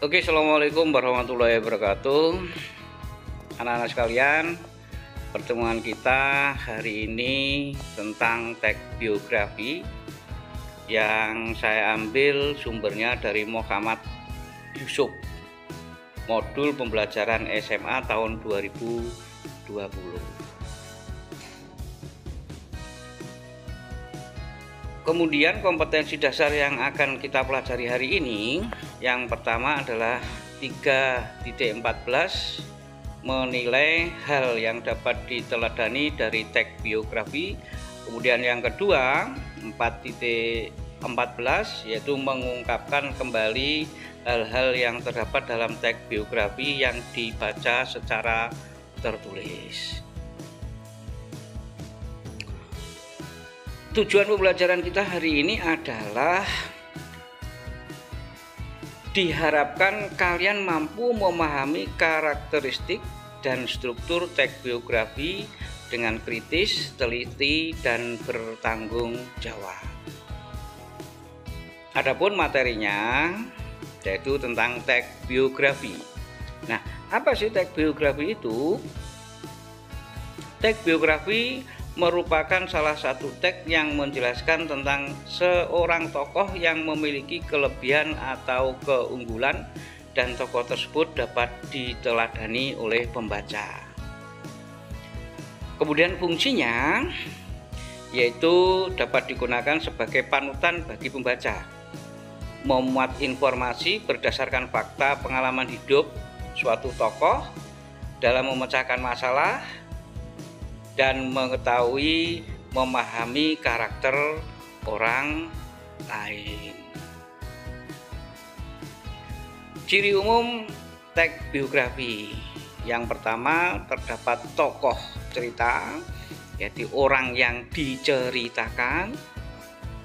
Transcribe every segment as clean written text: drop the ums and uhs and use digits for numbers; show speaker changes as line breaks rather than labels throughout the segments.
Oke, assalamualaikum warahmatullahi wabarakatuh. Anak-anak sekalian, pertemuan kita hari ini tentang teks biografi yang saya ambil sumbernya dari Muhammad Yusuf, modul pembelajaran SMA tahun 2020. Kemudian kompetensi dasar yang akan kita pelajari hari ini, yang pertama adalah 3.14, menilai hal yang dapat diteladani dari teks biografi. Kemudian yang kedua 4.14, yaitu mengungkapkan kembali hal-hal yang terdapat dalam teks biografi yang dibaca secara tertulis. Tujuan pembelajaran kita hari ini adalah diharapkan kalian mampu memahami karakteristik dan struktur teks biografi dengan kritis, teliti, dan bertanggung jawab. Adapun materinya yaitu tentang teks biografi. Nah, apa sih teks biografi itu? Teks biografi merupakan salah satu teks yang menjelaskan tentang seorang tokoh yang memiliki kelebihan atau keunggulan dan tokoh tersebut dapat diteladani oleh pembaca. Kemudian fungsinya yaitu dapat digunakan sebagai panutan bagi pembaca, memuat informasi berdasarkan fakta pengalaman hidup suatu tokoh dalam memecahkan masalah dan mengetahui memahami karakter orang lain. Ciri umum teks biografi yang pertama, terdapat tokoh cerita, yaitu orang yang diceritakan.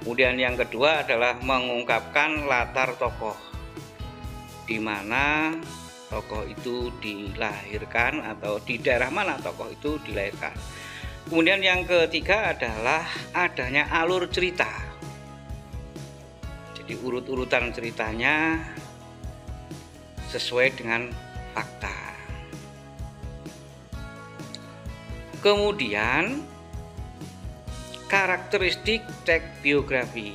Kemudian yang kedua adalah mengungkapkan latar tokoh, di mana tokoh itu dilahirkan atau di daerah mana tokoh itu dilahirkan. Kemudian yang ketiga adalah adanya alur cerita. Jadi urut-urutan ceritanya sesuai dengan fakta. Kemudian karakteristik teks biografi.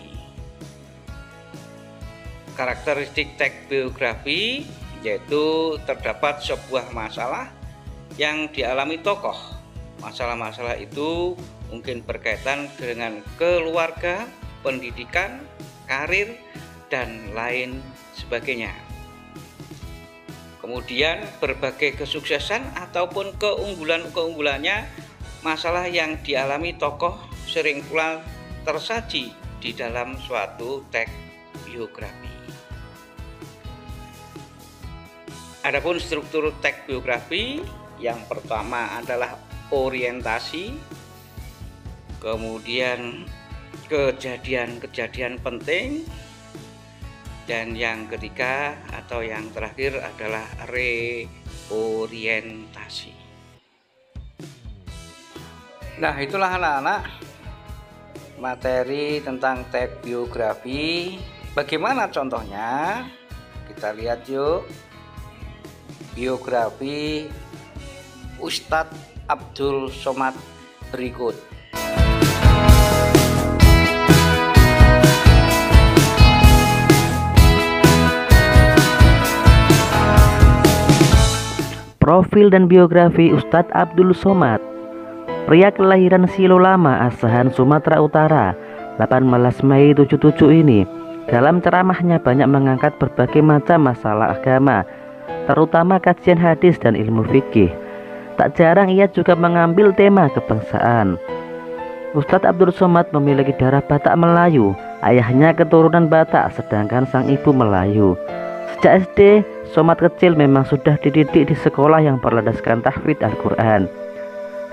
Karakteristik teks biografi yaitu terdapat sebuah masalah yang dialami tokoh. Masalah-masalah itu mungkin berkaitan dengan keluarga, pendidikan, karir, dan lain sebagainya. Kemudian berbagai kesuksesan ataupun keunggulan-keunggulannya masalah yang dialami tokoh sering pula tersaji di dalam suatu teks biografi. Adapun struktur teks biografi, yang pertama adalah orientasi, kemudian kejadian-kejadian penting, dan yang ketiga atau yang terakhir adalah reorientasi. Nah, itulah anak-anak materi tentang teks biografi. Bagaimana contohnya? Kita lihat yuk. Biografi Ustadz Abdul Somad berikut.
Profil dan biografi Ustadz Abdul Somad. Pria kelahiran Silo Lama, Asahan, Sumatera Utara, 18 Mei 77 ini dalam ceramahnya banyak mengangkat berbagai macam masalah agama, terutama kajian hadis dan ilmu fikih. Tak jarang ia juga mengambil tema kebangsaan. Ustadz Abdul Somad memiliki darah Batak Melayu. Ayahnya keturunan Batak, sedangkan sang ibu Melayu. Sejak SD, Somad kecil memang sudah dididik di sekolah yang berlandaskan tahfidz Al-Quran.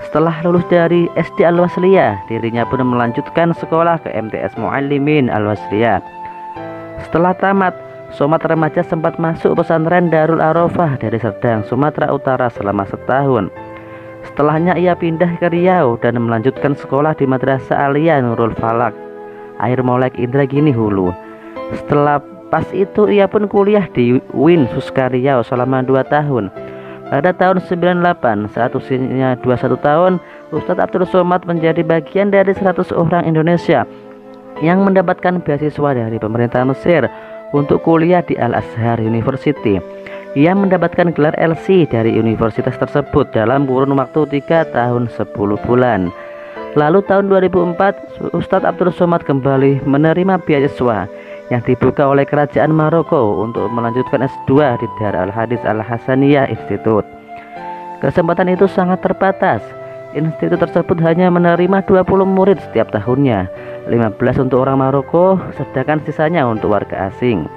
Setelah lulus dari SD Al-Wasliyah, dirinya pun melanjutkan sekolah ke MTS Muallimin Al-Wasliyah. Setelah tamat, Somad remaja sempat masuk pesantren Darul Arafah dari Serdang, Sumatera Utara selama setahun. Setelahnya ia pindah ke Riau dan melanjutkan sekolah di Madrasah Aliyah Nurul Falak, Air Molek Indragiri Hulu. Setelah Pas itu ia pun kuliah di UIN Suska Riau selama 2 tahun. Pada tahun 98 saat usianya 21 tahun, Ustadz Abdul Somad menjadi bagian dari 100 orang Indonesia yang mendapatkan beasiswa dari pemerintah Mesir untuk kuliah di Al-Azhar University. Ia mendapatkan gelar LC dari universitas tersebut dalam kurun waktu 3 tahun 10 bulan. Lalu tahun 2004 Ustadz Abdul Somad kembali menerima beasiswa yang dibuka oleh kerajaan Maroko untuk melanjutkan S2 di Dar Al-Hadis Al-Hasaniyah Institute. Kesempatan itu sangat terbatas. Institut tersebut hanya menerima 20 murid setiap tahunnya, 15 untuk orang Maroko, sedangkan sisanya untuk warga asing.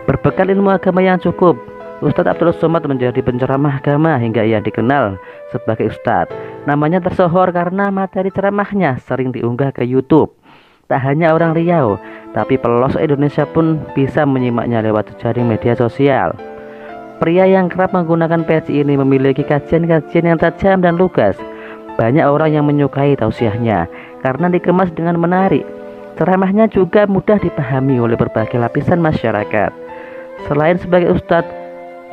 Berbekal ilmu agama yang cukup, Ustadz Abdul Somad menjadi penceramah agama hingga ia dikenal sebagai Ustadz. Namanya tersohor karena materi ceramahnya sering diunggah ke YouTube. Tak hanya orang Riau, tapi pelosok Indonesia pun bisa menyimaknya lewat jaring media sosial. Pria yang kerap menggunakan peci ini memiliki kajian-kajian yang tajam dan lugas. Banyak orang yang menyukai tausiahnya karena dikemas dengan menarik. Ceramahnya juga mudah dipahami oleh berbagai lapisan masyarakat. Selain sebagai ustadz,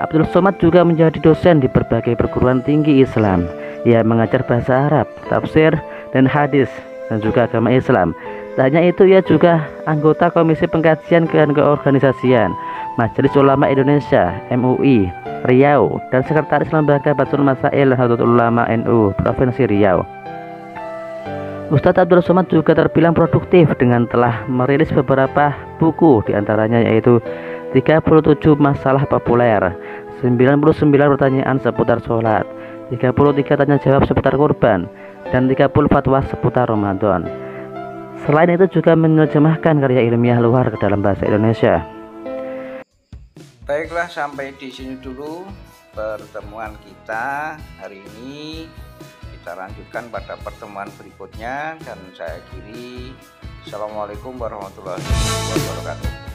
Abdul Somad juga menjadi dosen di berbagai perguruan tinggi Islam. Ia mengajar bahasa Arab, tafsir, dan hadis, dan juga agama Islam. Tak hanya itu, ia juga anggota Komisi Pengkajian dan Keorganisasian Majelis Ulama Indonesia MUI Riau dan Sekretaris Lembaga Batul Masail Nahdlatul Ulama NU Provinsi Riau. Ustadz Abdul Somad juga terbilang produktif dengan telah merilis beberapa buku, diantaranya yaitu 37 masalah populer, 99 pertanyaan seputar sholat, 33 tanya jawab seputar kurban, dan 30 fatwa seputar Ramadan. Selain itu juga menerjemahkan karya ilmiah luar ke dalam bahasa Indonesia.
Baiklah, sampai di sini dulu pertemuan kita hari ini. Kita lanjutkan pada pertemuan berikutnya, dan saya akhiri. Assalamualaikum warahmatullahi wabarakatuh.